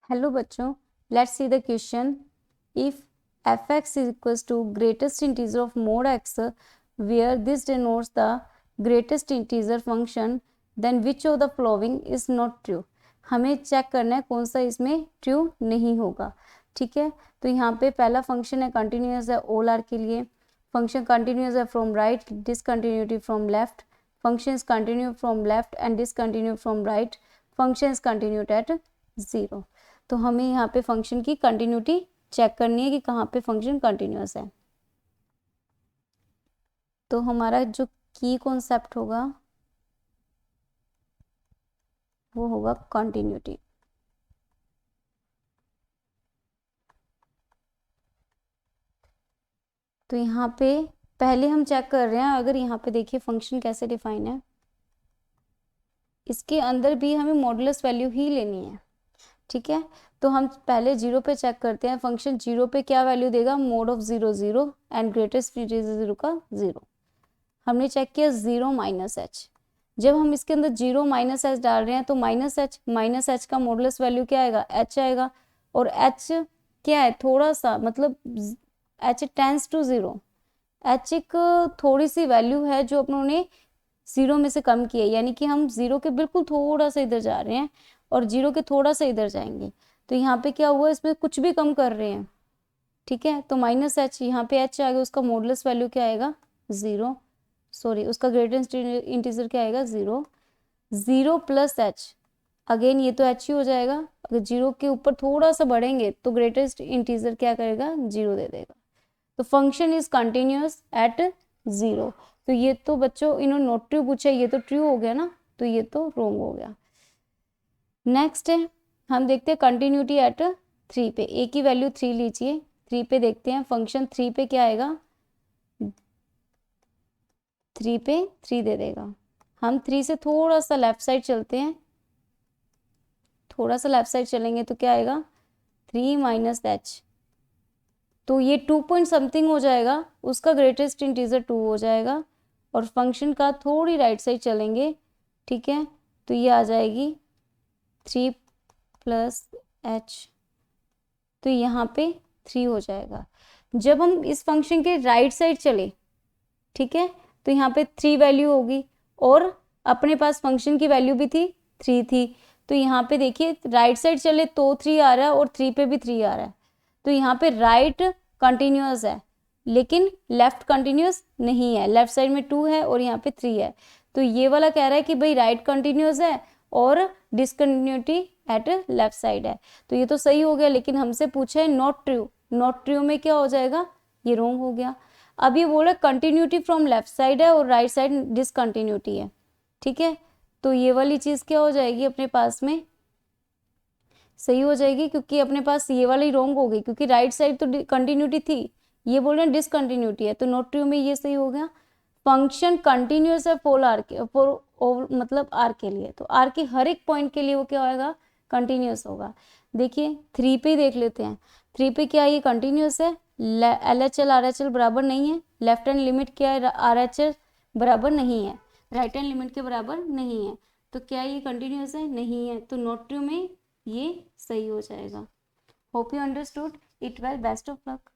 Hello बच्चों, let's see the question. If f(x) is equals to greatest integer of mod x, where this denotes the greatest integer function, then which of the following is not true. हमें check करना है कौन सा इसमें true नहीं होगा. ठीक है, तो यहाँ पे पहला फंक्शन है कंटिन्यूअस है ऑल आर के लिए. फंक्शन कंटिन्यूअस है from right, discontinuity from left. Function is continue from left and discontinue from right. Function is continued at 0. तो हमें यहाँ पे फंक्शन की कंटिन्यूटी चेक करनी है कि कहाँ पे फंक्शन कंटिन्यूअस है. तो हमारा जो की कॉन्सेप्ट होगा वो होगा कंटिन्यूटी. तो यहाँ पे पहले हम चेक कर रहे हैं. अगर यहाँ पे देखिए फंक्शन कैसे डिफाइन है, इसके अंदर भी हमें मॉडुलस वैल्यू ही लेनी है. ठीक है, तो हम पहले 0 पे चेक करते हैं. फंक्शन 0 पे क्या वैल्यू देगा, mode of 0 0 and greatest integer 0 का 0. हमने चेक किया 0 माइनस एच. जब हम इसके अंदर 0 माइनस एच डाल रहे हैं तो माइनस एच का मॉडुलस वैल्यू क्या आएगा, एच आएगा. और एच क्या है, थोड़ा सा, मतलब एच टेंस टू 0. एच एक थोड़ी सी वैल्यू है जो अपनों 0 में से कम की है, यानी कि हम 0 के बिल्कुल थोड़ा सा इधर जा रहे हैं और 0 के थोड़ा सा इधर जाएंगे. तो यहाँ पे क्या हुआ, इसमें कुछ भी कम कर रहे हैं. ठीक है, तो माइनस एच, यहाँ पे एच आ गया, उसका मॉडुलस वैल्यू क्या आएगा 0. सॉरी, उसका ग्रेटेस्ट इंटीजर क्या आएगा 0. 0 प्लस एच, अगेन ये तो एच ही हो जाएगा. अगर 0 के ऊपर थोड़ा सा बढ़ेंगे तो ग्रेटेस्ट इंटीजर क्या करेगा, 0 दे देगा. तो फंक्शन इज कंटिन्यूअस एट 0. तो ये तो बच्चों इन्होंने नॉट ट्रू पूछा, ये तो ट्रू हो गया ना, तो ये तो रॉन्ग हो गया. नेक्स्ट है, हम देखते हैं कंटिन्यूटी एट 3 पे. ए की वैल्यू 3 लीजिए. 3 पे देखते हैं फंक्शन 3 पे क्या आएगा, 3 पे 3 दे देगा. हम 3 से थोड़ा सा लेफ्ट साइड चलते हैं. थोड़ा सा लेफ्ट साइड चलेंगे तो क्या आएगा, 3 माइनस एच. तो ये 2 पॉइंट समथिंग हो जाएगा, उसका ग्रेटेस्ट इंटीजर 2 हो जाएगा. और फंक्शन का थोड़ी राइट साइड चलेंगे. ठीक है, तो ये आ जाएगी 3 प्लस एच. तो यहाँ पे 3 हो जाएगा. जब हम इस फंक्शन के राइट साइड चले, ठीक है, तो यहाँ पे 3 वैल्यू होगी और अपने पास फंक्शन की वैल्यू भी थी 3 थी. तो यहाँ पे देखिए राइट साइड चले तो 3 आ रहा है और 3 पे भी 3 आ रहा है. तो यहाँ पे राइट कंटिन्यूअस है लेकिन लेफ्ट कंटिन्यूअस नहीं है. लेफ्ट साइड में 2 है और यहाँ पे 3 है. तो ये वाला कह रहा है कि भाई राइट कंटिन्यूअस है और डिसकंटिन्यूटी एट लेफ्ट साइड है. तो ये तो सही हो गया, लेकिन हमसे पूछा है नॉट ट्रू. नॉट ट्रू में क्या हो जाएगा, ये रॉन्ग हो गया. अब ये बोल रहा है कंटिन्यूटी फ्रॉम लेफ्ट साइड है और राइट साइड डिसकंटिन्यूटी है. ठीक है, तो ये वाली चीज क्या हो जाएगी, अपने पास में सही हो जाएगी, क्योंकि अपने पास ये वाली रॉन्ग हो गई, क्योंकि राइट साइड तो कंटिन्यूटी थी, ये बोल रहे हैं डिसकंटिन्यूटी है. तो नॉट ट्रू में ये सही हो गया. फंक्शन कंटिन्यूअस है फॉर आर के, मतलब आर के लिए. तो आर के हर एक पॉइंट के लिए वो क्या होगा, कंटिन्यूअस होगा. देखिए 3 पे देख लेते हैं. 3 पे क्या ये कंटिन्यूअस है, L H L R H L बराबर नहीं है. लेफ्ट हैंड लिमिट क्या है, आर एच एल बराबर नहीं है, राइट हैंड लिमिट के बराबर नहीं है. तो क्या ये कंटिन्यूअस है, नहीं है. तो नॉट ट्रू में ये सही हो जाएगा. Hope you understood it well. Best of luck.